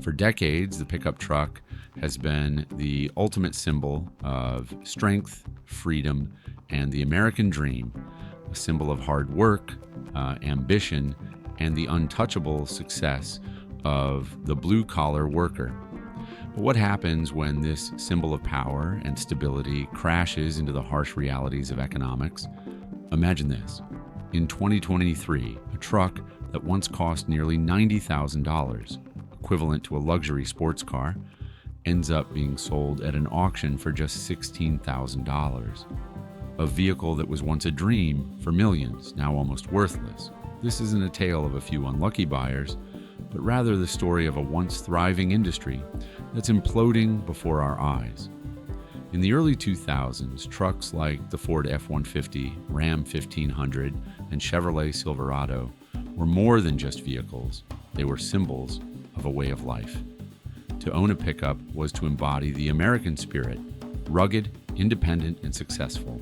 For decades, the pickup truck has been the ultimate symbol of strength, freedom, and the American dream, a symbol of hard work, ambition, and the untouchable success of the blue-collar worker. But what happens when this symbol of power and stability crashes into the harsh realities of economics? Imagine this. In 2023, a truck that once cost nearly $90,000, equivalent to a luxury sports car, ends up being sold at an auction for just $16,000. A vehicle that was once a dream for millions, now almost worthless. This isn't a tale of a few unlucky buyers, but rather the story of a once thriving industry that's imploding before our eyes. In the early 2000s, trucks like the Ford F-150, Ram 1500, and Chevrolet Silverado were more than just vehicles. They were symbols of a way of life. To own a pickup was to embody the American spirit, rugged, independent, and successful.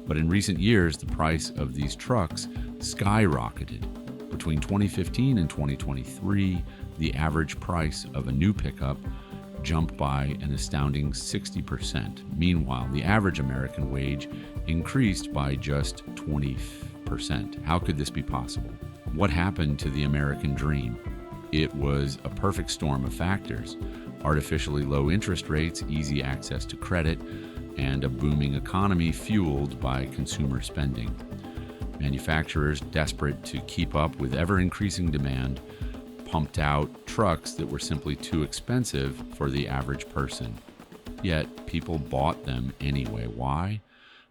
But in recent years, the price of these trucks skyrocketed. Between 2015 and 2023, the average price of a new pickup jumped by an astounding 60%. Meanwhile, the average American wage increased by just 20%. How could this be possible? What happened to the American dream? It was a perfect storm of factors: artificially low interest rates, easy access to credit, and a booming economy fueled by consumer spending. Manufacturers, desperate to keep up with ever-increasing demand, pumped out trucks that were simply too expensive for the average person. Yet people bought them anyway. Why?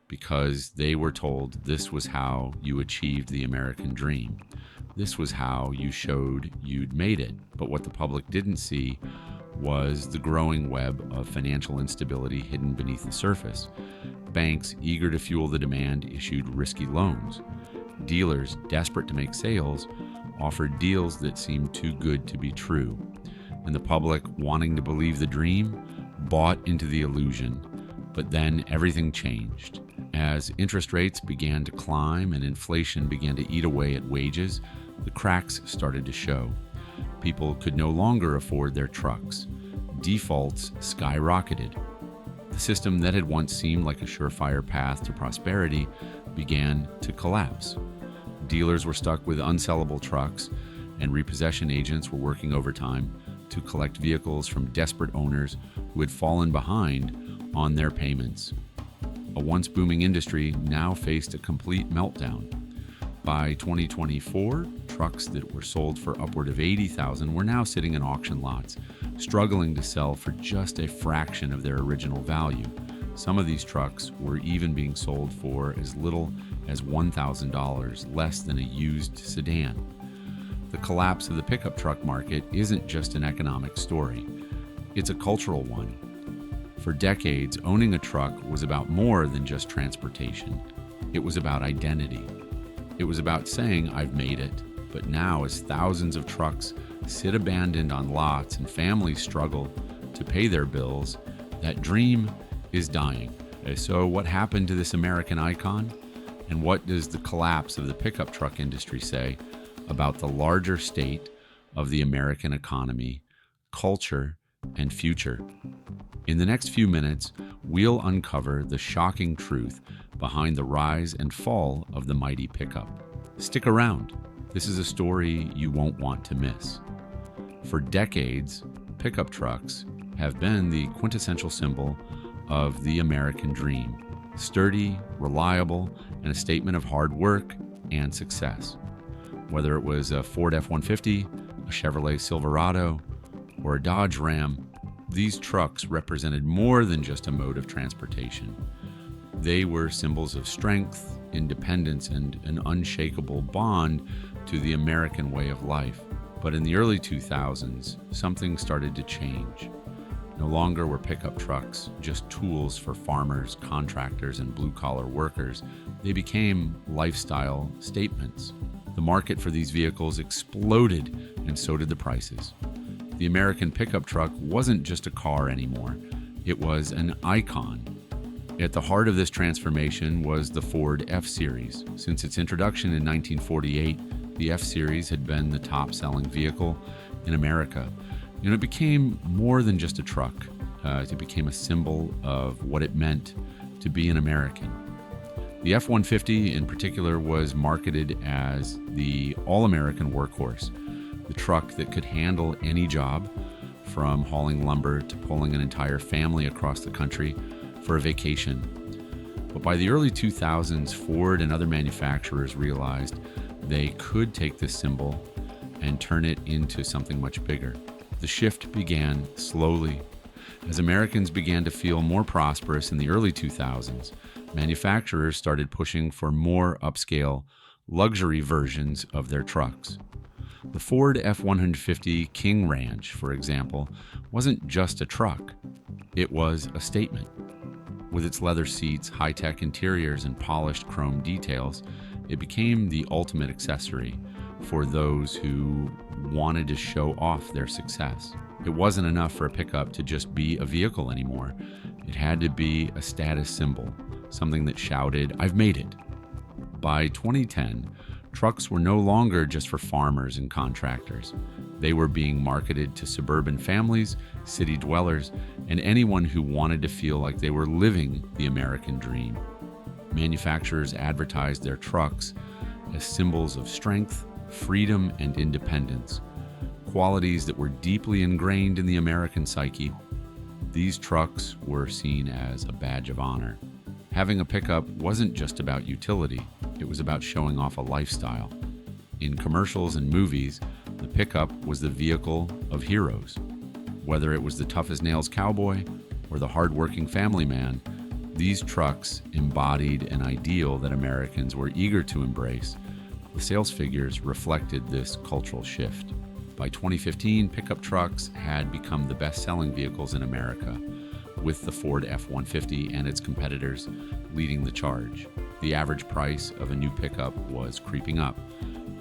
Because they were told this was how you achieved the American dream. This was how you showed you'd made it. But what the public didn't see was the growing web of financial instability hidden beneath the surface. Banks, eager to fuel the demand, issued risky loans. Dealers, desperate to make sales, offered deals that seemed too good to be true. And the public, wanting to believe the dream, bought into the illusion. But then everything changed. As interest rates began to climb and inflation began to eat away at wages, the cracks started to show. People could no longer afford their trucks. Defaults skyrocketed. The system that had once seemed like a surefire path to prosperity began to collapse. Dealers were stuck with unsellable trucks, and repossession agents were working overtime to collect vehicles from desperate owners who had fallen behind on their payments. A once booming industry now faced a complete meltdown. By 2024, trucks that were sold for upward of $80,000 were now sitting in auction lots, struggling to sell for just a fraction of their original value. Some of these trucks were even being sold for as little as $1,000, less than a used sedan. The collapse of the pickup truck market isn't just an economic story, it's a cultural one. For decades, owning a truck was about more than just transportation. It was about identity. It was about saying, I've made it. But now, as thousands of trucks sit abandoned on lots and families struggle to pay their bills, that dream is dying. So what happened to this American icon? And what does the collapse of the pickup truck industry say about the larger state of the American economy, culture, and future? In the next few minutes, we'll uncover the shocking truth behind the rise and fall of the mighty pickup. Stick around. This is a story you won't want to miss. For decades, pickup trucks have been the quintessential symbol of the American dream. Sturdy, reliable, and a statement of hard work and success. Whether it was a Ford F-150, a Chevrolet Silverado, or a Dodge Ram, these trucks represented more than just a mode of transportation. They were symbols of strength, independence, and an unshakable bond to the American way of life. But in the early 2000s, something started to change. No longer were pickup trucks just tools for farmers, contractors, and blue-collar workers. They became lifestyle statements. The market for these vehicles exploded, and so did the prices. The American pickup truck wasn't just a car anymore. It was an icon. At the heart of this transformation was the Ford F-Series. Since its introduction in 1948, the F-Series had been the top-selling vehicle in America. It became more than just a truck. It became a symbol of what it meant to be an American. The F-150 in particular was marketed as the all-American workhorse, the truck that could handle any job, from hauling lumber to pulling an entire family across the country for a vacation. But by the early 2000s, Ford and other manufacturers realized they could take this symbol and turn it into something much bigger. The shift began slowly. As Americans began to feel more prosperous in the early 2000s, manufacturers started pushing for more upscale, luxury versions of their trucks. The Ford F-150 King Ranch, for example, wasn't just a truck. It was a statement. With its leather seats, high-tech interiors, and polished chrome details, it became the ultimate accessory for those who wanted to show off their success. It wasn't enough for a pickup to just be a vehicle anymore. It had to be a status symbol, something that shouted, "I've made it." By 2010, trucks were no longer just for farmers and contractors. They were being marketed to suburban families, city dwellers, and anyone who wanted to feel like they were living the American dream. Manufacturers advertised their trucks as symbols of strength, freedom, and independence, qualities that were deeply ingrained in the American psyche. These trucks were seen as a badge of honor. Having a pickup wasn't just about utility, it was about showing off a lifestyle. In commercials and movies, the pickup was the vehicle of heroes. Whether it was the tough-as-nails cowboy or the hard-working family man, these trucks embodied an ideal that Americans were eager to embrace. The sales figures reflected this cultural shift. By 2015, pickup trucks had become the best-selling vehicles in America, with the Ford F-150 and its competitors leading the charge. The average price of a new pickup was creeping up,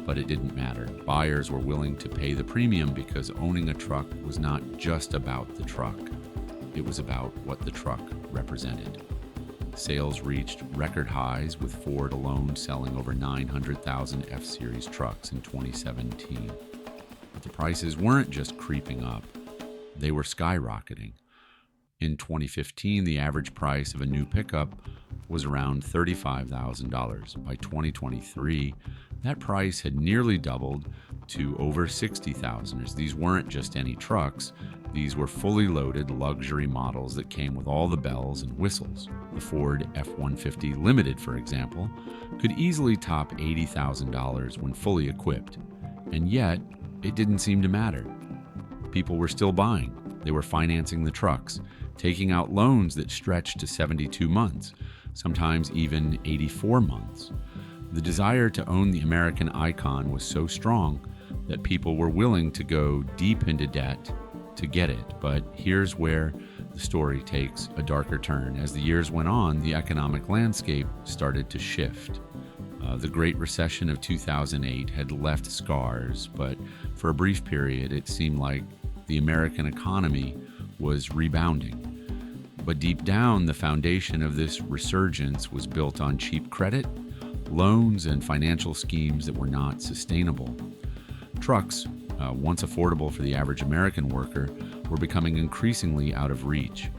but it didn't matter. Buyers were willing to pay the premium because owning a truck was not just about the truck. It was about what the truck represented. Sales reached record highs, with Ford alone selling over 900,000 F-Series trucks in 2017. But the prices weren't just creeping up, they were skyrocketing. In 2015, the average price of a new pickup was around $35,000. By 2023, that price had nearly doubled to over $60,000, as these weren't just any trucks. These were fully loaded luxury models that came with all the bells and whistles. The Ford F-150 Limited, for example, could easily top $80,000 when fully equipped, and yet it didn't seem to matter. People were still buying. They were financing the trucks, taking out loans that stretched to 72 months, sometimes even 84 months. The desire to own the American icon was so strong that people were willing to go deep into debt to get it. But here's where the story takes a darker turn. As the years went on, the economic landscape started to shift. The Great Recession of 2008 had left scars, but for a brief period, it seemed like the American economy was rebounding. But deep down, the foundation of this resurgence was built on cheap credit, loans, and financial schemes that were not sustainable. Trucks, once affordable for the average American worker, were becoming increasingly out of reach.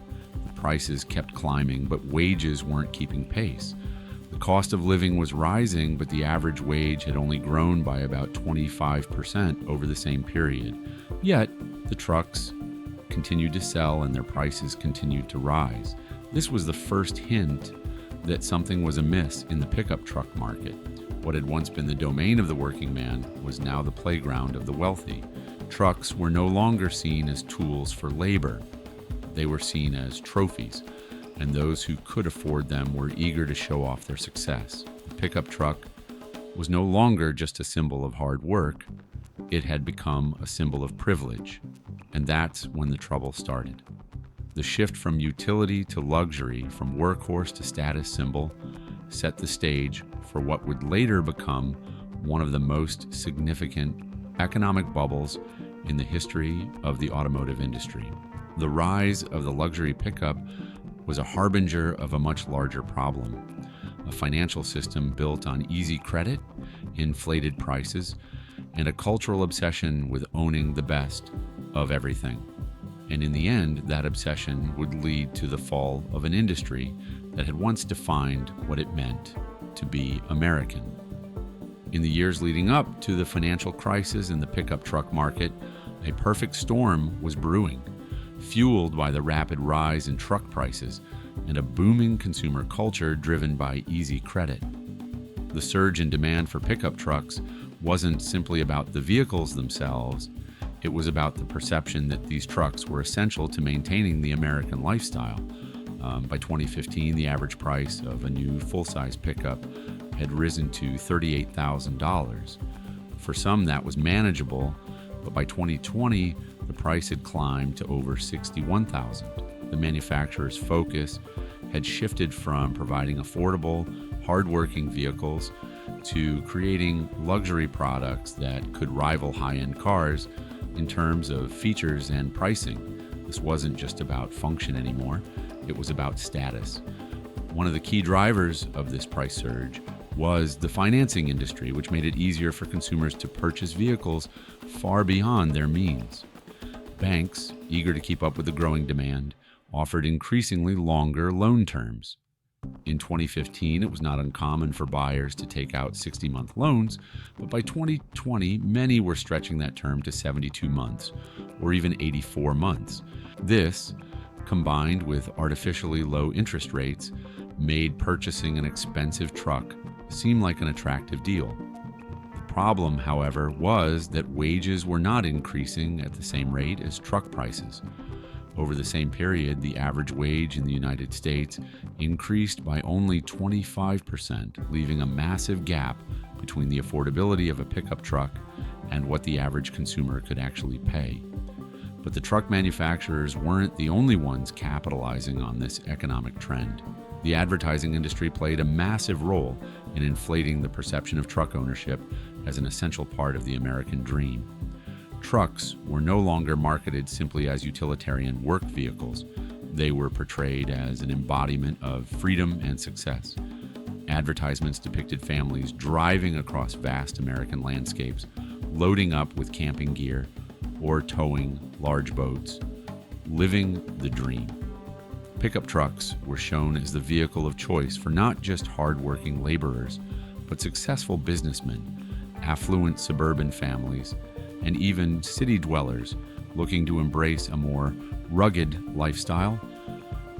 The prices kept climbing, but wages weren't keeping pace. The cost of living was rising, but the average wage had only grown by about 25% over the same period. Yet, the trucks continued to sell and their prices continued to rise. This was the first hint that something was amiss in the pickup truck market. What had once been the domain of the working man was now the playground of the wealthy. Trucks were no longer seen as tools for labor. They were seen as trophies, and those who could afford them were eager to show off their success. The pickup truck was no longer just a symbol of hard work. It had become a symbol of privilege, and that's when the trouble started. The shift from utility to luxury, from workhorse to status symbol, set the stage for what would later become one of the most significant economic bubbles in the history of the automotive industry. The rise of the luxury pickup was a harbinger of a much larger problem: a financial system built on easy credit, inflated prices, and a cultural obsession with owning the best of everything. And in the end, that obsession would lead to the fall of an industry that had once defined what it meant to be American. In the years leading up to the financial crisis in the pickup truck market, a perfect storm was brewing, fueled by the rapid rise in truck prices and a booming consumer culture driven by easy credit. The surge in demand for pickup trucks wasn't simply about the vehicles themselves. It was about the perception that these trucks were essential to maintaining the American lifestyle. By 2015, the average price of a new full-size pickup had risen to $38,000. For some, that was manageable, but by 2020, the price had climbed to over $61,000. The manufacturer's focus had shifted from providing affordable, hardworking vehicles to creating luxury products that could rival high-end cars in terms of features and pricing. This wasn't just about function anymore, it was about status. One of the key drivers of this price surge was the financing industry, which made it easier for consumers to purchase vehicles far beyond their means. Banks, eager to keep up with the growing demand, offered increasingly longer loan terms. In 2015, it was not uncommon for buyers to take out 60-month loans, but by 2020, many were stretching that term to 72 months or even 84 months. This, combined with artificially low interest rates, made purchasing an expensive truck seem like an attractive deal. The problem, however, was that wages were not increasing at the same rate as truck prices. Over the same period, the average wage in the United States increased by only 25%, leaving a massive gap between the affordability of a pickup truck and what the average consumer could actually pay. But the truck manufacturers weren't the only ones capitalizing on this economic trend. The advertising industry played a massive role in inflating the perception of truck ownership as an essential part of the American dream. Trucks were no longer marketed simply as utilitarian work vehicles. They were portrayed as an embodiment of freedom and success. Advertisements depicted families driving across vast American landscapes, loading up with camping gear, or towing large boats, living the dream. Pickup trucks were shown as the vehicle of choice for not just hard-working laborers, but successful businessmen, affluent suburban families, and even city dwellers looking to embrace a more rugged lifestyle.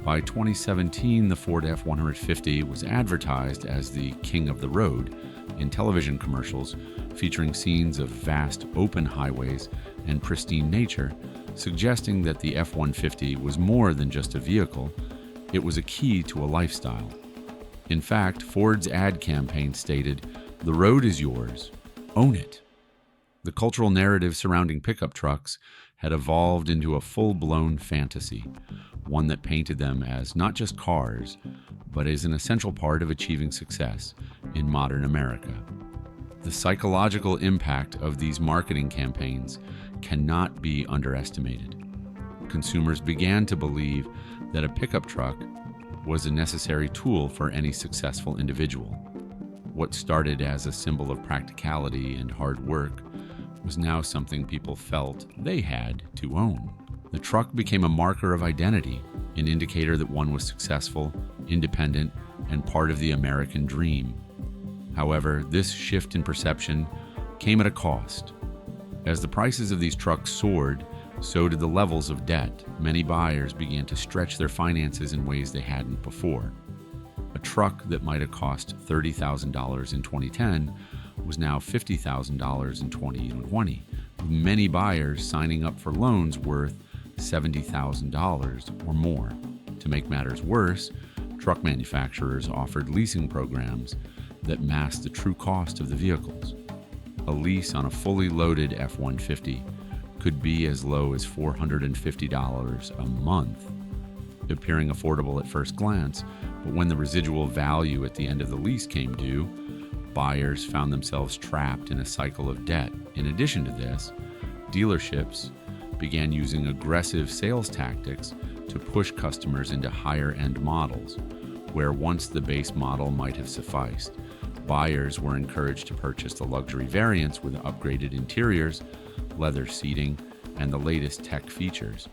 By 2017, the Ford F-150 was advertised as the king of the road in television commercials featuring scenes of vast open highways and pristine nature, suggesting that the F-150 was more than just a vehicle, it was a key to a lifestyle. In fact, Ford's ad campaign stated, "The road is yours, own it." The cultural narrative surrounding pickup trucks had evolved into a full-blown fantasy, one that painted them as not just cars, but as an essential part of achieving success in modern America. The psychological impact of these marketing campaigns cannot be underestimated. Consumers began to believe that a pickup truck was a necessary tool for any successful individual. What started as a symbol of practicality and hard work was now something people felt they had to own. The truck became a marker of identity, an indicator that one was successful, independent, and part of the American dream. However, this shift in perception came at a cost. As the prices of these trucks soared, so did the levels of debt. Many buyers began to stretch their finances in ways they hadn't before. A truck that might have cost $30,000 in 2010 was now $50,000 in 2020, with many buyers signing up for loans worth $70,000 or more. To make matters worse, truck manufacturers offered leasing programs that masked the true cost of the vehicles. A lease on a fully loaded F-150 could be as low as $450 a month, appearing affordable at first glance, but when the residual value at the end of the lease came due, buyers found themselves trapped in a cycle of debt. In addition to this, dealerships began using aggressive sales tactics to push customers into higher-end models, where once the base model might have sufficed. Buyers were encouraged to purchase the luxury variants with upgraded interiors, leather seating, and the latest tech features.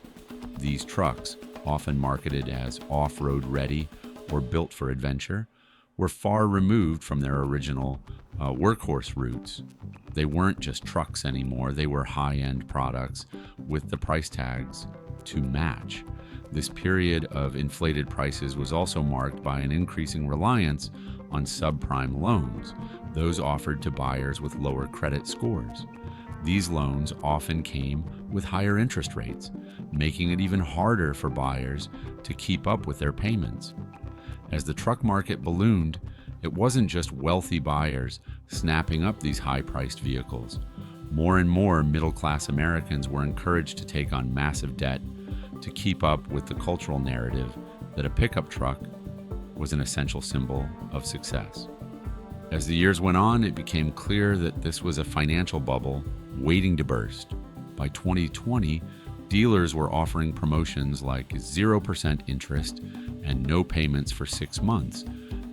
These trucks, often marketed as off-road ready or built for adventure, were far removed from their original workhorse roots. They weren't just trucks anymore, they were high-end products with the price tags to match. This period of inflated prices was also marked by an increasing reliance on subprime loans, those offered to buyers with lower credit scores. These loans often came with higher interest rates, making it even harder for buyers to keep up with their payments. As the truck market ballooned, it wasn't just wealthy buyers snapping up these high-priced vehicles. More and more middle-class Americans were encouraged to take on massive debt to keep up with the cultural narrative that a pickup truck was an essential symbol of success. As the years went on, it became clear that this was a financial bubble waiting to burst. By 2020, dealers were offering promotions like 0% interest and no payments for 6 months,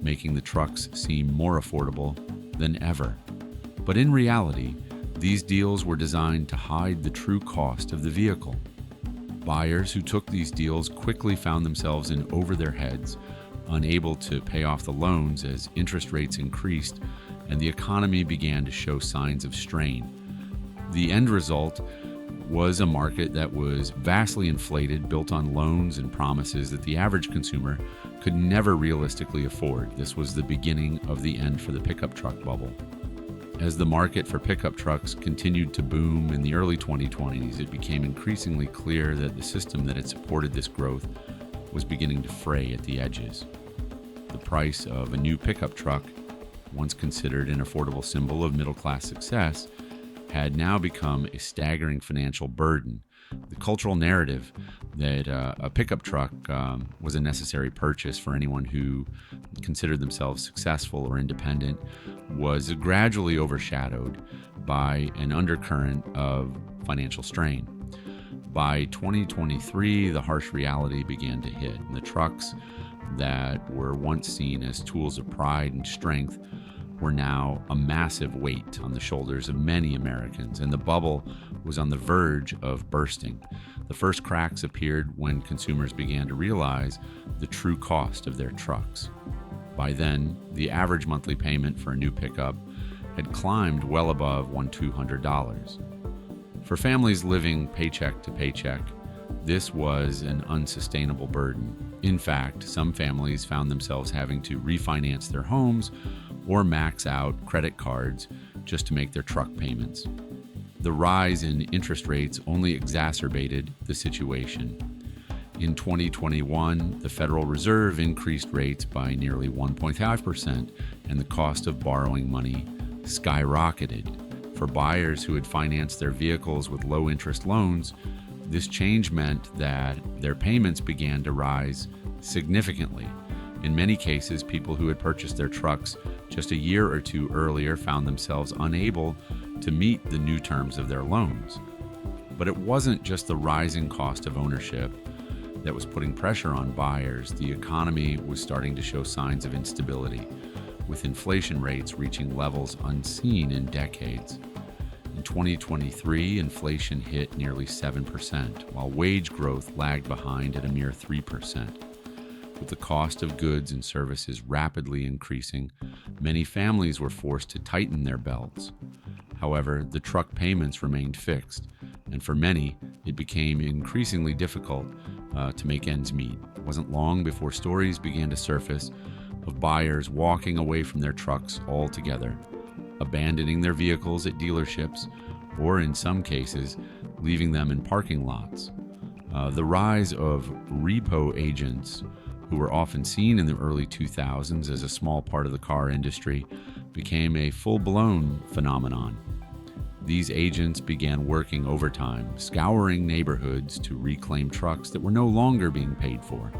making the trucks seem more affordable than ever. But in reality, these deals were designed to hide the true cost of the vehicle. Buyers who took these deals quickly found themselves in over their heads, unable to pay off the loans as interest rates increased and the economy began to show signs of strain. The end result was a market that was vastly inflated, built on loans and promises that the average consumer could never realistically afford. This was the beginning of the end for the pickup truck bubble. As the market for pickup trucks continued to boom in the early 2020s, it became increasingly clear that the system that had supported this growth was beginning to fray at the edges. The price of a new pickup truck, once considered an affordable symbol of middle-class success, had now become a staggering financial burden. The cultural narrative that a pickup truck was a necessary purchase for anyone who considered themselves successful or independent was gradually overshadowed by an undercurrent of financial strain. By 2023, the harsh reality began to hit, and the trucks that were once seen as tools of pride and strength were now a massive weight on the shoulders of many Americans, and the bubble was on the verge of bursting. The first cracks appeared when consumers began to realize the true cost of their trucks. By then, the average monthly payment for a new pickup had climbed well above $1,200. For families living paycheck to paycheck, this was an unsustainable burden. In fact, some families found themselves having to refinance their homes or max out credit cards just to make their truck payments. The rise in interest rates only exacerbated the situation. In 2021, the Federal Reserve increased rates by nearly 1.5%, and the cost of borrowing money skyrocketed. For buyers who had financed their vehicles with low-interest loans, this change meant that their payments began to rise significantly. In many cases, people who had purchased their trucks just a year or two earlier found themselves unable to meet the new terms of their loans. But it wasn't just the rising cost of ownership that was putting pressure on buyers. The economy was starting to show signs of instability, with inflation rates reaching levels unseen in decades. In 2023, inflation hit nearly 7%, while wage growth lagged behind at a mere 3%. With the cost of goods and services rapidly increasing, many families were forced to tighten their belts. However, the truck payments remained fixed, and for many, it became increasingly difficult to make ends meet. It wasn't long before stories began to surface of buyers walking away from their trucks altogether, abandoning their vehicles at dealerships, or in some cases, leaving them in parking lots. The rise of repo agents, who were often seen in the early 2000s as a small part of the car industry, became a full-blown phenomenon. These agents began working overtime, scouring neighborhoods to reclaim trucks that were no longer being paid for.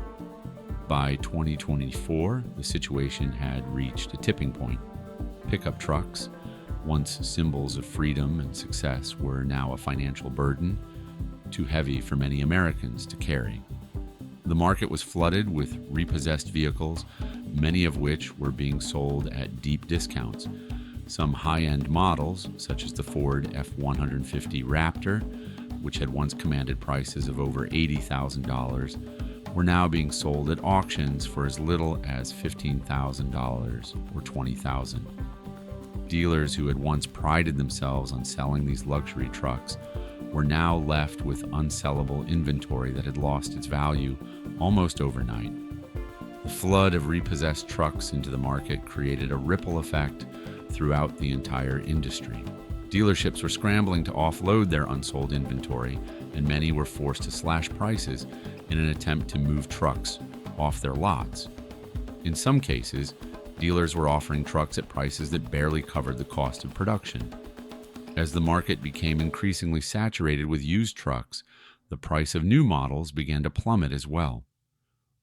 By 2024, the situation had reached a tipping point. Pickup trucks, once symbols of freedom and success, were now a financial burden, too heavy for many Americans to carry. The market was flooded with repossessed vehicles, many of which were being sold at deep discounts. Some high-end models, such as the Ford F-150 Raptor, which had once commanded prices of over $80,000, were now being sold at auctions for as little as $15,000 or $20,000. Dealers who had once prided themselves on selling these luxury trucks were now left with unsellable inventory that had lost its value almost overnight. The flood of repossessed trucks into the market created a ripple effect throughout the entire industry. Dealerships were scrambling to offload their unsold inventory, and many were forced to slash prices in an attempt to move trucks off their lots. In some cases, dealers were offering trucks at prices that barely covered the cost of production. As the market became increasingly saturated with used trucks, the price of new models began to plummet as well.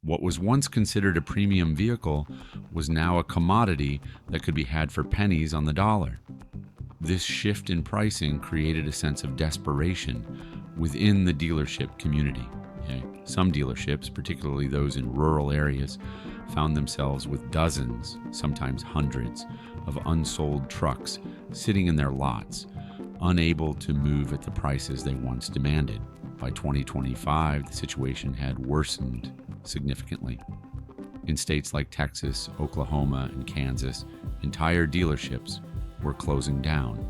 What was once considered a premium vehicle was now a commodity that could be had for pennies on the dollar. This shift in pricing created a sense of desperation within the dealership community. Some dealerships, particularly those in rural areas, found themselves with dozens, sometimes hundreds, of unsold trucks sitting in their lots, unable to move at the prices they once demanded. By 2025, the situation had worsened significantly. In states like Texas, Oklahoma, and Kansas, entire dealerships were closing down.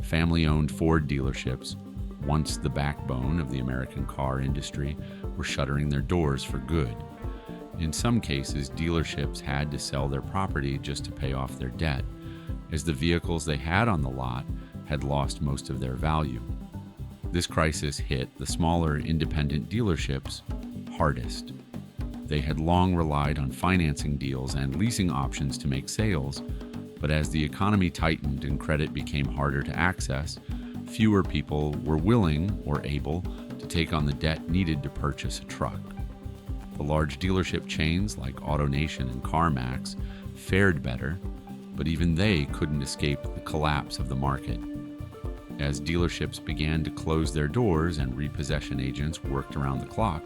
Family-owned Ford dealerships, once the backbone of the American car industry, were shuttering their doors for good. In some cases, dealerships had to sell their property just to pay off their debt, as the vehicles they had on the lot had lost most of their value. This crisis hit the smaller independent dealerships hardest. They had long relied on financing deals and leasing options to make sales, but as the economy tightened and credit became harder to access, fewer people were willing or able to take on the debt needed to purchase a truck. The large dealership chains like AutoNation and CarMax fared better, but even they couldn't escape the collapse of the market. As dealerships began to close their doors and repossession agents worked around the clock,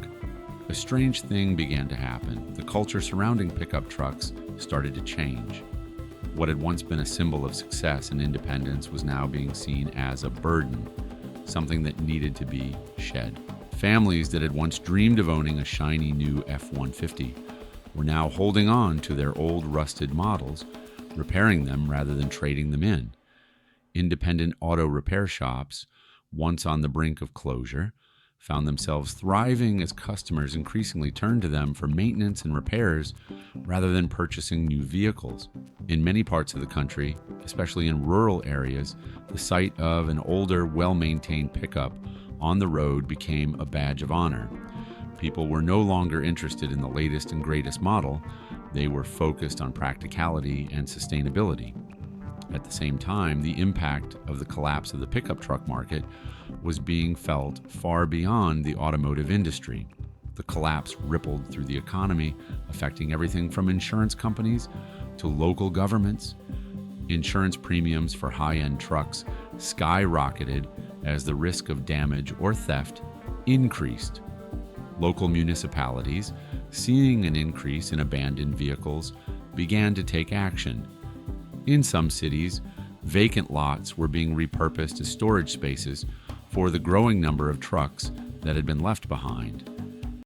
a strange thing began to happen. The culture surrounding pickup trucks started to change. What had once been a symbol of success and independence was now being seen as a burden, something that needed to be shed. Families that had once dreamed of owning a shiny new F-150 were now holding on to their old rusted models, repairing them rather than trading them in. Independent auto repair shops, once on the brink of closure, found themselves thriving as customers increasingly turned to them for maintenance and repairs rather than purchasing new vehicles. In many parts of the country, especially in rural areas, the sight of an older, well-maintained pickup on the road became a badge of honor. People were no longer interested in the latest and greatest model. They were focused on practicality and sustainability. At the same time, the impact of the collapse of the pickup truck market was being felt far beyond the automotive industry. The collapse rippled through the economy, affecting everything from insurance companies to local governments. Insurance premiums for high-end trucks skyrocketed as the risk of damage or theft increased. Local municipalities, seeing an increase in abandoned vehicles, began to take action. In some cities, vacant lots were being repurposed as storage spaces for the growing number of trucks that had been left behind.